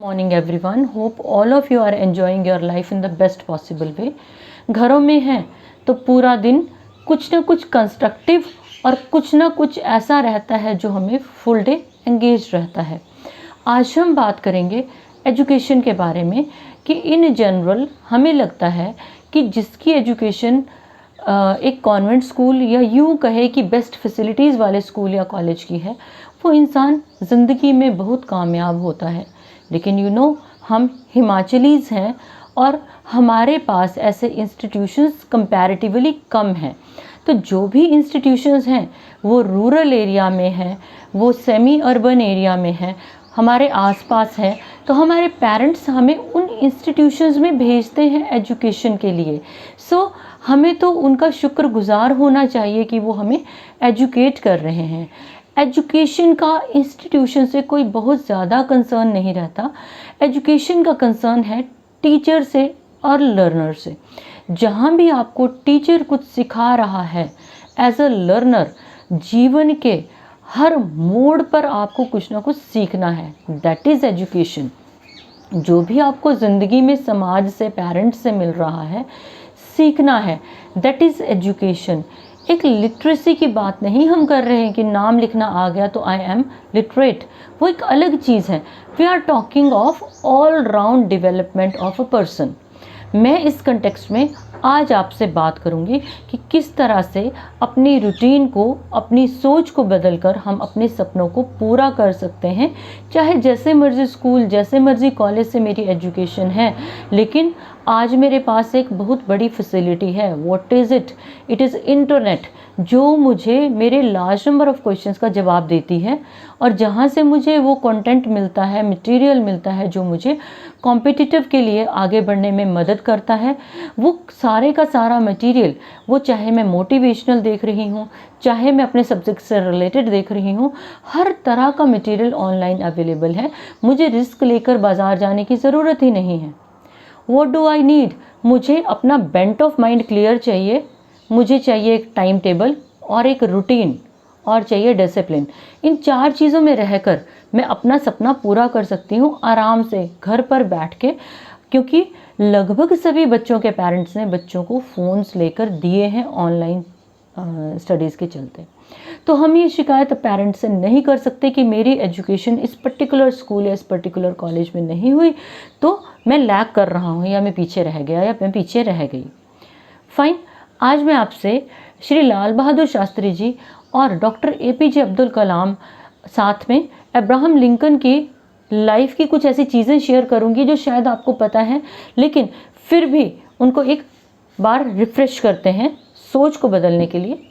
Morning everyone, hope all of you are enjoying your life in the best possible way. घरों में हैं तो पूरा दिन कुछ ना कुछ कंस्ट्रक्टिव और कुछ ना कुछ ऐसा रहता है जो हमें फुल डे एंगेज रहता है। आज हम बात करेंगे एजुकेशन के बारे में कि इन जनरल हमें लगता है कि जिसकी एजुकेशन एक कॉन्वेंट स्कूल या यूँ कहे कि बेस्ट फैसिलिटीज़ वाले स्कूल या कॉलेज की है, वो इंसान ज़िंदगी में बहुत कामयाब होता है। लेकिन हम हिमाचलीज़ हैं और हमारे पास ऐसे इंस्टीट्यूशंस कंपैरेटिवली कम हैं। तो जो भी इंस्टीट्यूशंस हैं वो रूरल एरिया में हैं, वो सेमी अर्बन एरिया में हैं, हमारे आसपास हैं। तो हमारे पेरेंट्स हमें उन इंस्टीट्यूशंस में भेजते हैं एजुकेशन के लिए। हमें तो उनका शुक्रगुजार होना चाहिए कि वो हमें एजुकेट कर रहे हैं। एजुकेशन का इंस्टीट्यूशन से कोई बहुत ज़्यादा कंसर्न नहीं रहता। एजुकेशन का कंसर्न है टीचर से और लर्नर से। जहाँ भी आपको टीचर कुछ सिखा रहा है, एज अ लर्नर जीवन के हर मोड़ पर आपको कुछ ना कुछ सीखना है। That is education. जो भी आपको ज़िंदगी में समाज से, पेरेंट्स से मिल रहा है, सीखना है, दैट इज़ एजुकेशन। एक लिटरेसी की बात नहीं हम कर रहे हैं कि नाम लिखना आ गया तो आई एम लिटरेट, वो एक अलग चीज़ है। We are talking of all round development of a person. मैं इस कंटेक्स्ट में आज आपसे बात करूंगी कि किस तरह से अपनी रूटीन को, अपनी सोच को बदलकर हम अपने सपनों को पूरा कर सकते हैं। चाहे जैसे मर्जी स्कूल, जैसे मर्जी कॉलेज से मेरी एजुकेशन है, लेकिन आज मेरे पास एक बहुत बड़ी फैसिलिटी है। What is it? It is internet, जो मुझे मेरे लार्ज नंबर ऑफ क्वेश्चंस का जवाब देती है और जहाँ से मुझे वो कंटेंट मिलता है, मटेरियल मिलता है जो मुझे कॉम्पिटिटिव के लिए आगे बढ़ने में मदद करता है। वो सारे का सारा मटेरियल, वो चाहे मैं मोटिवेशनल देख रही हूँ, चाहे मैं अपने सब्जेक्ट से रिलेटेड देख रही हूँ, हर तरह का मटेरियल ऑनलाइन अवेलेबल है। मुझे रिस्क लेकर बाज़ार जाने की ज़रूरत ही नहीं है। What do I need? मुझे अपना बेंट ऑफ माइंड क्लियर चाहिए, मुझे चाहिए एक टाइम टेबल और एक रूटीन, और चाहिए डिसिप्लिन। इन 4 चीज़ों में रहकर मैं अपना सपना पूरा कर सकती हूँ आराम से घर पर बैठ के, क्योंकि लगभग सभी बच्चों के पेरेंट्स ने बच्चों को फ़ोन्स लेकर दिए हैं ऑनलाइन स्टडीज़ के चलते। तो हम ये शिकायत पेरेंट्स से नहीं कर सकते कि मेरी एजुकेशन इस पर्टिकुलर स्कूल या इस पर्टिकुलर कॉलेज में नहीं हुई तो मैं लैग कर रहा हूँ, या मैं पीछे रह गया, या मैं पीछे रह गई। फाइन, आज मैं आपसे श्री लाल बहादुर शास्त्री जी और डॉक्टर APJ अब्दुल कलाम, साथ में अब्राहम लिंकन की लाइफ की कुछ ऐसी चीज़ें शेयर करूंगी जो शायद आपको पता है, लेकिन फिर भी उनको एक बार रिफ्रेश करते हैं सोच को बदलने के लिए।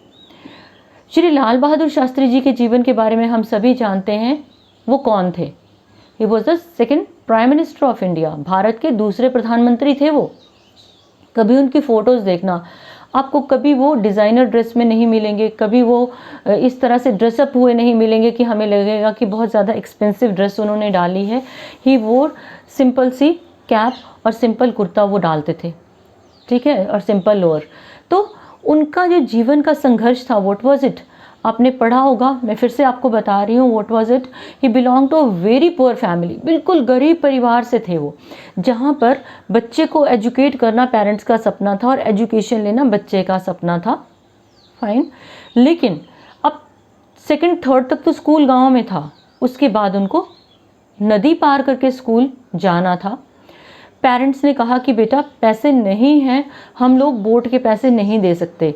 श्री लाल बहादुर शास्त्री जी के जीवन के बारे में हम सभी जानते हैं। वो कौन थे? He was the second prime minister of India. Bharat के दूसरे प्रधानमंत्री थे वो। कभी उनकी फ़ोटोज़ देखना, आपको कभी वो डिज़ाइनर ड्रेस में नहीं मिलेंगे, कभी वो इस तरह से ड्रेसअप हुए नहीं मिलेंगे कि हमें लगेगा कि बहुत ज़्यादा एक्सपेंसिव ड्रेस उन्होंने डाली है। ही वो सिंपल सी कैप और सिंपल कुर्ता वो डालते थे, ठीक है, और सिंपल लोअर। तो उनका जो जीवन का संघर्ष था, व्हाट वाज इट? आपने पढ़ा होगा, मैं फिर से आपको बता रही हूँ, what was it? He belong to a very poor family. बिल्कुल गरीब परिवार से थे वो, जहाँ पर बच्चे को एजुकेट करना पेरेंट्स का सपना था और एजुकेशन लेना बच्चे का सपना था। फाइन, लेकिन अब सेकंड थर्ड तक तो स्कूल गाँव में था, उसके बाद उनको नदी पार करके स्कूल जाना था। पेरेंट्स ने कहा कि बेटा पैसे नहीं हैं, हम लोग बोट के पैसे नहीं दे सकते।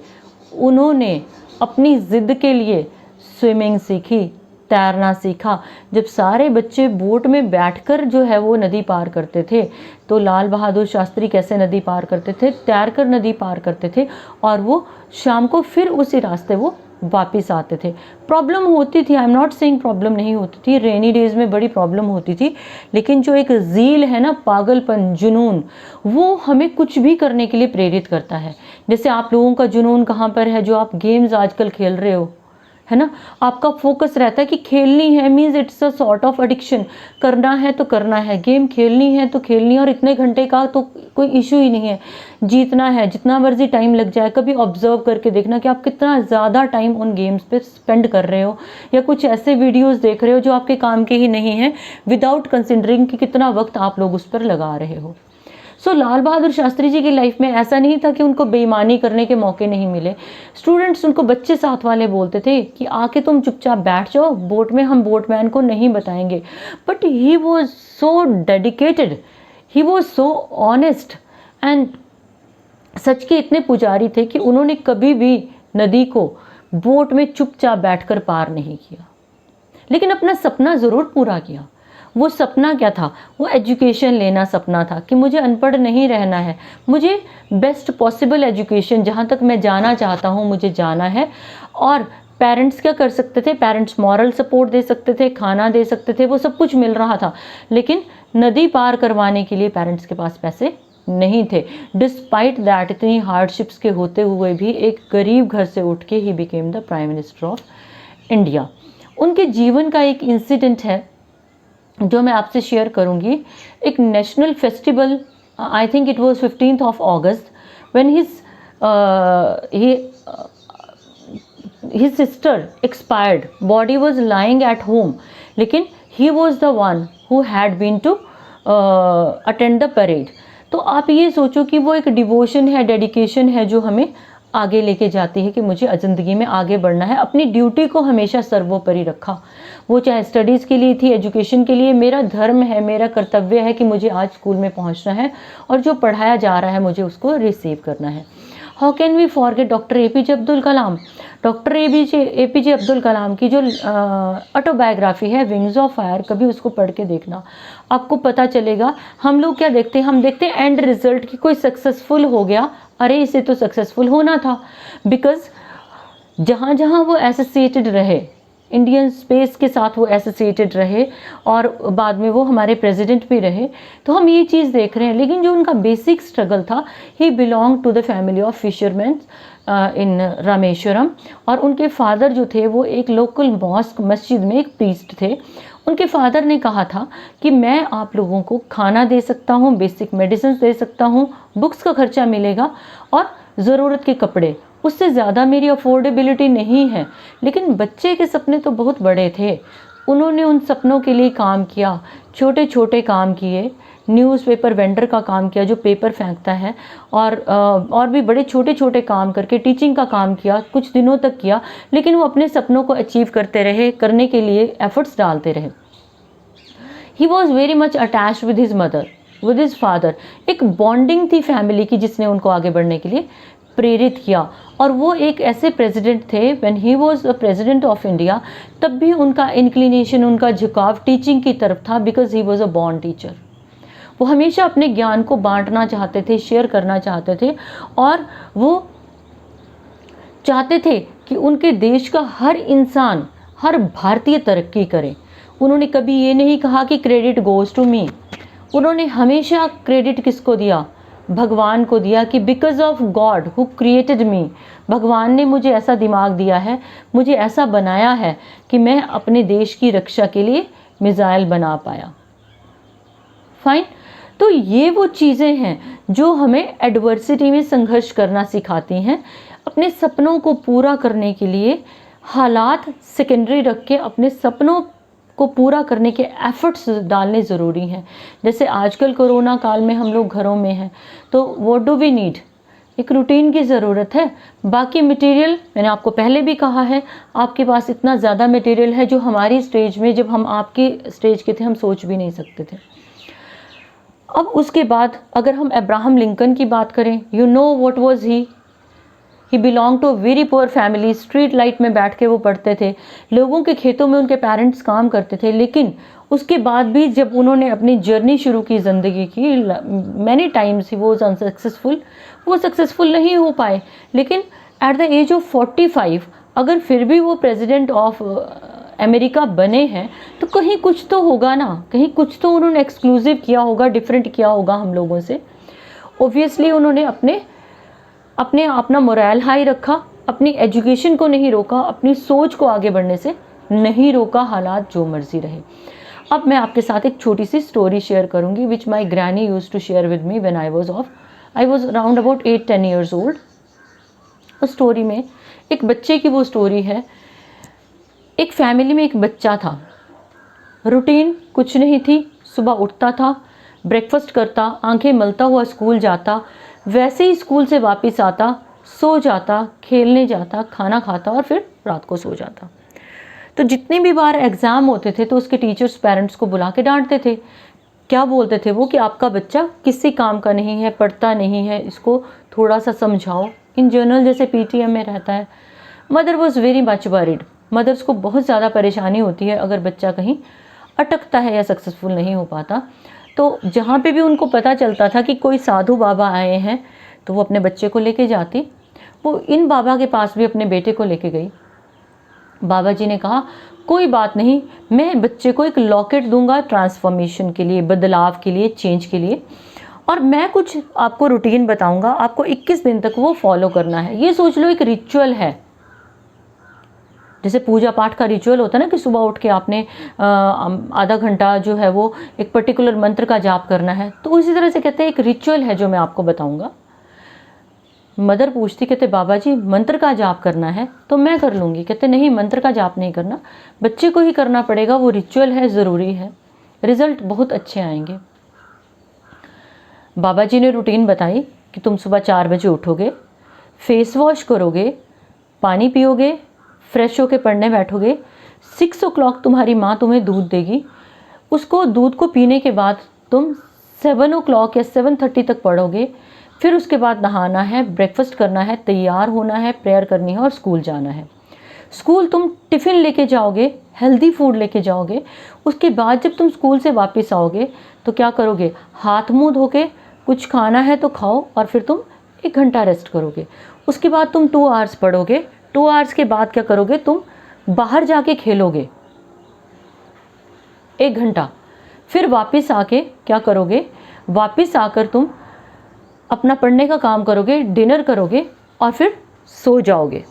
उन्होंने अपनी ज़िद के लिए स्विमिंग सीखी, तैरना सीखा। जब सारे बच्चे बोट में बैठकर जो है वो नदी पार करते थे, तो लाल बहादुर शास्त्री कैसे नदी पार करते थे? तैरकर नदी पार करते थे, और वो शाम को फिर उसी रास्ते वो वापस आते थे। प्रॉब्लम होती थी, I am not saying problem नहीं होती थी, रेनी डेज़ में बड़ी प्रॉब्लम होती थी, लेकिन जो एक ज़ील है ना, पागलपन, जुनून, वो हमें कुछ भी करने के लिए प्रेरित करता है। जैसे आप लोगों का जुनून कहाँ पर है, जो आप गेम्स आजकल खेल रहे हो, है ना। आपका फोकस रहता है कि खेलनी है, means it's a sort of addiction, करना है तो करना है, गेम खेलनी है तो खेलनी है, और इतने घंटे का तो कोई इशू ही नहीं है, जीतना है जितना मर्जी टाइम लग जाए। कभी ऑब्जर्व करके देखना कि आप कितना ज़्यादा टाइम उन गेम्स पे स्पेंड कर रहे हो, या कुछ ऐसे वीडियोस देख रहे हो जो आपके काम के ही नहीं हैं, विदाउट कंसिडरिंग कि कितना वक्त आप लोग उस पर लगा रहे हो। सो लाल बहादुर शास्त्री जी की लाइफ में ऐसा नहीं था कि उनको बेईमानी करने के मौके नहीं मिले। स्टूडेंट्स, उनको बच्चे साथ वाले बोलते थे कि आके तुम चुपचाप बैठ जाओ, बोट में हम बोटमैन को नहीं बताएंगे। But he was so dedicated, he was so honest, and such के इतने पुजारी थे कि उन्होंने कभी भी नदी को बोट में चुपचाप बैठकर पार नहीं किया, लेकिन अपना सपना ज़रूर पूरा किया। वो सपना क्या था? वो एजुकेशन लेना सपना था कि मुझे अनपढ़ नहीं रहना है, मुझे बेस्ट पॉसिबल एजुकेशन जहाँ तक मैं जाना चाहता हूँ मुझे जाना है। और पेरेंट्स क्या कर सकते थे? पेरेंट्स मॉरल सपोर्ट दे सकते थे, खाना दे सकते थे, वो सब कुछ मिल रहा था, लेकिन नदी पार करवाने के लिए पेरेंट्स के पास पैसे नहीं थे। डिस्पाइट दैट, इतनी हार्डशिप्स के होते हुए भी एक गरीब घर से उठ के he became the prime minister of India. उनके जीवन का एक इंसिडेंट है जो मैं आपसे शेयर करूंगी। एक national festival, I think it was 15th of August, when his sister expired, body was lying at home, लेकिन he was the one who had been to attend the parade। तो आप ये सोचो कि वो एक डिवोशन है, डेडिकेशन है जो हमें आगे लेके जाती है कि मुझे ज़िंदगी में आगे बढ़ना है। अपनी ड्यूटी को हमेशा सर्वोपरि रखा, वो चाहे स्टडीज़ के लिए थी, एजुकेशन के लिए। मेरा धर्म है, मेरा कर्तव्य है कि मुझे आज स्कूल में पहुंचना है और जो पढ़ाया जा रहा है मुझे उसको रिसीव करना है। How can we forget doctor APJ Abdul Kalam? Doctor APJ Abdul Kalam की जो ऑटोबायोग्राफी है विंग्स ऑफ फायर, कभी उसको पढ़ के देखना, आपको पता चलेगा। हम लोग क्या देखते हैं? हम देखते हैं एंड रिजल्ट कि कोई सक्सेसफुल हो गया, अरे इसे तो सक्सेसफुल होना था। बिकॉज जहाँ जहाँ वो एसोसिएटेड रहे, इंडियन स्पेस के साथ वो एसोसिएटेड रहे, और बाद में वो हमारे प्रेसिडेंट भी रहे, तो हम ये चीज़ देख रहे हैं। लेकिन जो उनका बेसिक स्ट्रगल था, he belong to the family of fisherman in Rameswaram, और उनके फादर जो थे वो एक लोकल मॉस्क मस्जिद में एक प्रीस्ट थे। उनके फादर ने कहा था कि मैं आप लोगों को खाना दे सकता हूँ, बेसिक मेडिसिन दे सकता हूँ, बुक्स का खर्चा मिलेगा और ज़रूरत के कपड़े, उससे ज़्यादा मेरी अफोर्डेबिलिटी नहीं है। लेकिन बच्चे के सपने तो बहुत बड़े थे, उन्होंने उन सपनों के लिए काम किया, छोटे छोटे काम किए, न्यूज़पेपर वेंडर का काम किया जो पेपर फेंकता है, और भी बड़े छोटे छोटे काम करके टीचिंग का काम किया, कुछ दिनों तक किया, लेकिन वो अपने सपनों को अचीव करते रहे, करने के लिए एफर्ट्स डालते रहे। He was very much attached with his mother, with his father. एक बॉन्डिंग थी फैमिली की जिसने उनको आगे बढ़ने के लिए प्रेरित किया। और वो एक ऐसे प्रेसिडेंट थे, when he was the president of India, तब भी उनका इंक्लिनेशन, उनका झुकाव टीचिंग की तरफ था, because he was a born teacher. वो हमेशा अपने ज्ञान को बांटना चाहते थे, शेयर करना चाहते थे, और वो चाहते थे कि उनके देश का हर इंसान, हर भारतीय तरक्की करे। उन्होंने कभी ये नहीं कहा कि क्रेडिट गोज़ टू मी, उन्होंने हमेशा क्रेडिट किसको दिया? भगवान को दिया, कि because of God who created मी, भगवान ने मुझे ऐसा दिमाग दिया है, मुझे ऐसा बनाया है कि मैं अपने देश की रक्षा के लिए मिसाइल बना पाया। फाइन। तो ये वो चीज़ें हैं जो हमें एडवर्सिटी में संघर्ष करना सिखाती हैं। अपने सपनों को पूरा करने के लिए हालात सेकेंडरी रख के अपने सपनों को पूरा करने के एफर्ट्स डालने ज़रूरी हैं। जैसे आजकल कोरोना काल में हम लोग घरों में हैं, तो व्हाट डू वी नीड? एक रूटीन की ज़रूरत है। बाकी मटेरियल, मैंने आपको पहले भी कहा है, आपके पास इतना ज़्यादा मटेरियल है जो हमारी स्टेज में, जब हम आपकी स्टेज के थे, हम सोच भी नहीं सकते थे। अब उसके बाद अगर हम अब्राहम लिंकन की बात करें, you know what was he belong to a very poor family. Street light में बैठ के वो पढ़ते थे, लोगों के खेतों में उनके पेरेंट्स काम करते थे, लेकिन उसके बाद भी जब उन्होंने अपनी जर्नी शुरू की ज़िंदगी की, many times he was unsuccessful, वो सक्सेसफुल नहीं हो पाए। लेकिन एट द एज ऑफ 45 अगर फिर भी वो प्रेसिडेंट ऑफ अमेरिका बने हैं, तो कहीं कुछ तो होगा ना, कहीं कुछ तो उन्होंने एक्सक्लूसिव किया होगा, डिफरेंट किया होगा हम लोगों से। ओब्वियसली उन्होंने अपना मोरल हाई रखा, अपनी एजुकेशन को नहीं रोका, अपनी सोच को आगे बढ़ने से नहीं रोका, हालात जो मर्जी रहे। अब मैं आपके साथ एक छोटी सी स्टोरी शेयर करूंगी which my granny use to share with me when I was around about 8-10 years old. उस स्टोरी में एक बच्चे की वो स्टोरी है। एक फैमिली में एक बच्चा था, रूटीन कुछ नहीं थी, सुबह उठता था, ब्रेकफास्ट करता, आंखें मलता हुआ स्कूल जाता, वैसे ही स्कूल से वापस आता, सो जाता, खेलने जाता, खाना खाता और फिर रात को सो जाता। तो जितनी भी बार एग्ज़ाम होते थे तो उसके टीचर्स पेरेंट्स को बुला के डांटते थे। क्या बोलते थे वो कि आपका बच्चा किसी काम का नहीं है, पढ़ता नहीं है, इसको थोड़ा सा समझाओ। इन जनरल जैसे पीटीएम में रहता है। Mother was very much worried. मदर्स को बहुत ज़्यादा परेशानी होती है अगर बच्चा कहीं अटकता है या सक्सेसफुल नहीं हो पाता। तो जहाँ पे भी उनको पता चलता था कि कोई साधु बाबा आए हैं तो वो अपने बच्चे को लेके जाती। वो इन बाबा के पास भी अपने बेटे को लेके गई। बाबा जी ने कहा कोई बात नहीं, मैं बच्चे को एक लॉकेट दूंगा ट्रांसफॉर्मेशन के लिए, बदलाव के लिए, चेंज के लिए, और मैं कुछ आपको रूटीन बताऊंगा, आपको 21 दिन तक वो फॉलो करना है। ये सोच लो एक रिचुअल है, जैसे पूजा पाठ का रिचुअल होता है ना कि सुबह उठ के आपने आधा घंटा जो है वो एक पर्टिकुलर मंत्र का जाप करना है, तो उसी तरह से कहते हैं एक रिचुअल है जो मैं आपको बताऊंगा। मदर पूछती, कहते बाबा जी मंत्र का जाप करना है तो मैं कर लूँगी। कहते नहीं, मंत्र का जाप नहीं करना, बच्चे को ही करना पड़ेगा, वो रिचुअल है, ज़रूरी है, रिज़ल्ट बहुत अच्छे आएंगे। बाबा जी ने रूटीन बताई कि तुम सुबह 4 बजे उठोगे, फेस वॉश करोगे, पानी पियोगे, फ्रेश होके पढ़ने बैठोगे, 6 o'clock तुम्हारी माँ तुम्हें दूध देगी, उसको दूध को पीने के बाद तुम 7 o'clock या 7:30 तक पढ़ोगे, फिर उसके बाद नहाना है, ब्रेकफास्ट करना है, तैयार होना है, प्रेयर करनी है और स्कूल जाना है। स्कूल तुम टिफ़िन लेके जाओगे, हेल्दी फूड लेके जाओगे। उसके बाद जब तुम स्कूल से वापस आओगे तो क्या करोगे, हाथ मुंह धो के कुछ खाना है तो खाओ और फिर तुम 1 घंटा रेस्ट करोगे। उसके बाद तुम 2 hours पढ़ोगे। 2 hours के बाद क्या करोगे, तुम बाहर जाके खेलोगे 1 घंटा। फिर वापस आके क्या करोगे, वापस आकर तुम अपना पढ़ने का काम करोगे, डिनर करोगे और फिर सो जाओगे।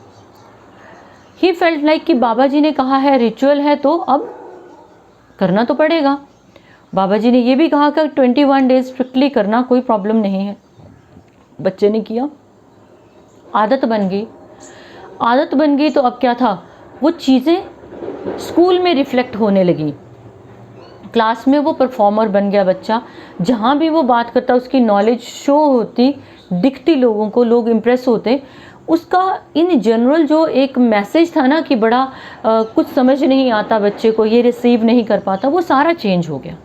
ही फेल्ट लाइक कि बाबा जी ने कहा है, रिचुअल है, तो अब करना तो पड़ेगा। बाबा जी ने ये भी कहा कि 21 डेज स्ट्रिक्टली करना, कोई प्रॉब्लम नहीं है। बच्चे ने किया, आदत बन गई। आदत बन गई तो अब क्या था, वो चीज़ें स्कूल में रिफ्लेक्ट होने लगी। क्लास में वो परफॉर्मर बन गया बच्चा। जहाँ भी वो बात करता उसकी नॉलेज शो होती, दिखती लोगों को, लोग इम्प्रेस होते। उसका इन जनरल जो एक मैसेज था ना कि बड़ा कुछ समझ नहीं आता बच्चे को, ये रिसीव नहीं कर पाता, वो सारा चेंज हो गया।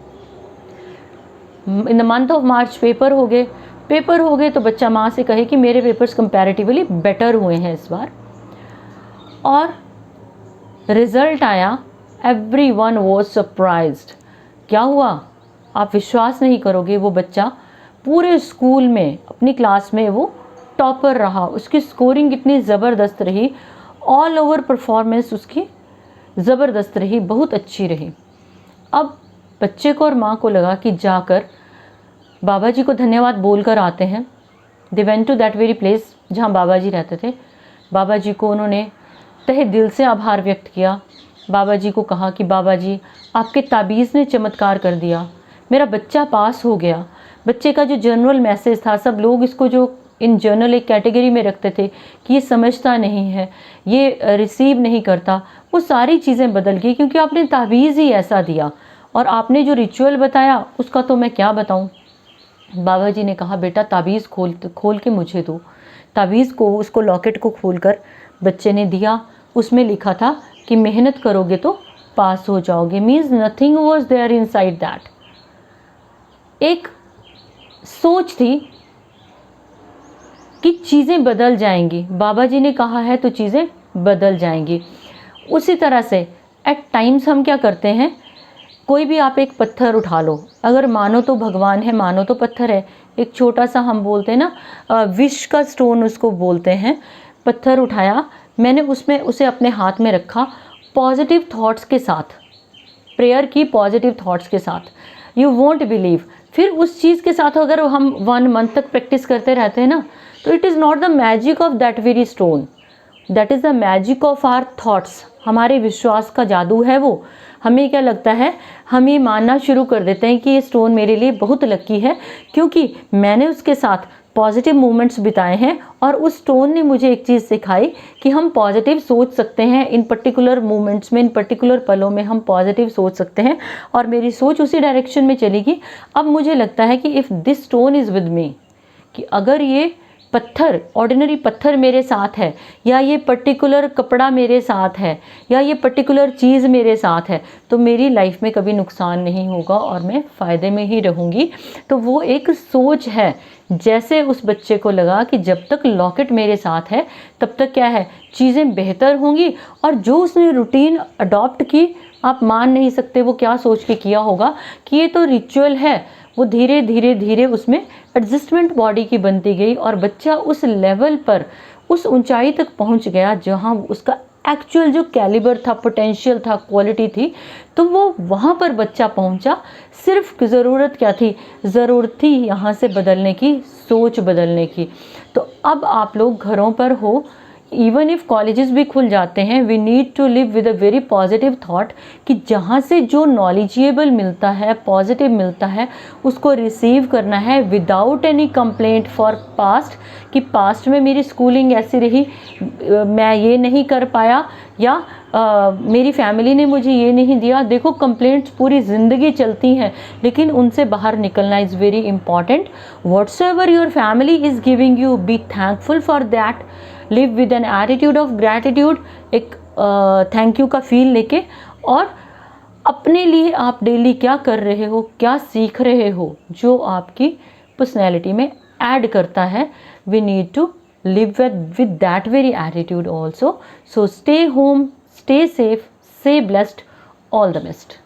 In the month of March paper हो गए तो बच्चा माँ से कहे कि मेरे पेपर्स कंपैरेटिवली बेटर हुए हैं इस बार, और रिज़ल्ट आया। Everyone was surprised. क्या हुआ, आप विश्वास नहीं करोगे, वो बच्चा पूरे स्कूल में, अपनी क्लास में वो टॉपर रहा। उसकी स्कोरिंग इतनी ज़बरदस्त रही, ऑल ओवर परफॉर्मेंस उसकी ज़बरदस्त रही, बहुत अच्छी रही। अब बच्चे को और माँ को लगा कि जाकर बाबा जी को धन्यवाद बोलकर आते हैं। They went to that very place जहाँ बाबा जी रहते थे। बाबा जी को उन्होंने तहे दिल से आभार व्यक्त किया। बाबा जी को कहा कि बाबा जी आपके ताबीज़ ने चमत्कार कर दिया, मेरा बच्चा पास हो गया। बच्चे का जो जनरल मैसेज था, सब लोग इसको जो इन जनरल एक कैटेगरी में रखते थे कि ये समझता नहीं है, ये रिसीव नहीं करता, वो सारी चीज़ें बदल गई क्योंकि आपने ताबीज़ ही ऐसा दिया। और आपने जो रिचुअल बताया उसका तो मैं क्या बताऊँ। बाबा जी ने कहा बेटा ताबीज़ खोल के मुझे दो। ताबीज़ को, उसको लॉकेट को खोलकर बच्चे ने दिया। उसमें लिखा था कि मेहनत करोगे तो पास हो जाओगे। Means nothing was there inside that. एक सोच थी कि चीज़ें बदल जाएंगी, बाबा जी ने कहा है तो चीज़ें बदल जाएंगी। उसी तरह से एट टाइम्स हम क्या करते हैं, कोई भी आप एक पत्थर उठा लो, अगर मानो तो भगवान है, मानो तो पत्थर है, एक छोटा सा हम बोलते हैं ना विश का स्टोन उसको बोलते हैं, पत्थर उठाया मैंने, उसमें उसे अपने हाथ में रखा, पॉजिटिव थॉट्स के साथ प्रेयर की, पॉजिटिव थॉट्स के साथ, यू वोंट बिलीव। फिर उस चीज़ के साथ अगर हम 1 month तक प्रैक्टिस करते रहते हैं ना, तो it is not the magic of that very stone, that is the magic of our thoughts. हमारे विश्वास का जादू है वो। हमें क्या लगता है, हम ये मानना शुरू कर देते हैं कि ये स्टोन मेरे लिए बहुत लकी है क्योंकि मैंने उसके साथ पॉजिटिव मोमेंट्स बिताए हैं और उस स्टोन ने मुझे एक चीज़ सिखाई कि हम पॉजिटिव सोच सकते हैं, इन पर्टिकुलर मोमेंट्स में, इन पर्टिकुलर पलों में हम पॉजिटिव सोच सकते हैं और मेरी सोच उसी डायरेक्शन में चलेगी। अब मुझे लगता है कि if this stone is with me, कि अगर ये पत्थर, ऑर्डिनरी पत्थर मेरे साथ है, या ये पर्टिकुलर कपड़ा मेरे साथ है, या ये पर्टिकुलर चीज़ मेरे साथ है, तो मेरी लाइफ में कभी नुकसान नहीं होगा और मैं फ़ायदे में ही रहूँगी। तो वो एक सोच है। जैसे उस बच्चे को लगा कि जब तक लॉकेट मेरे साथ है तब तक क्या है, चीज़ें बेहतर होंगी, और जो उसने रूटीन अडॉप्ट की, आप मान नहीं सकते वो क्या सोच के किया होगा कि ये तो रिचुअल है। वो धीरे धीरे धीरे उसमें एडजस्टमेंट बॉडी की बनती गई और बच्चा उस लेवल पर, उस ऊंचाई तक पहुंच गया जहां उसका एक्चुअल जो कैलिबर था, पोटेंशियल था, क्वालिटी थी, तो वो वहां पर बच्चा पहुंचा। सिर्फ ज़रूरत क्या थी, ज़रूरत थी यहाँ से बदलने की, सोच बदलने की। तो अब आप लोग घरों पर हो, इवन इफ कॉलेजेस भी खुल जाते हैं, we need to live with a very positive thought कि जहाँ से जो नॉलेजेबल मिलता है, पॉजिटिव मिलता है, उसको रिसीव करना है without any complaint for past, कि पास्ट में मेरी स्कूलिंग ऐसी रही, मैं ये नहीं कर पाया, या मेरी फैमिली ने मुझे ये नहीं दिया। देखो, कंप्लेंट्स पूरी ज़िंदगी चलती हैं, लेकिन उनसे बाहर निकलना is very important. Whatsoever your family is giving you, be thankful for that, live with an attitude of gratitude, एक थैंक यू का फील लेके, और अपने लिए आप डेली क्या कर रहे हो, क्या सीख रहे हो, जो आपकी पर्सनैलिटी में ऐड करता है। We need to live with that very attitude also. So stay home, stay safe, stay blessed. All the best.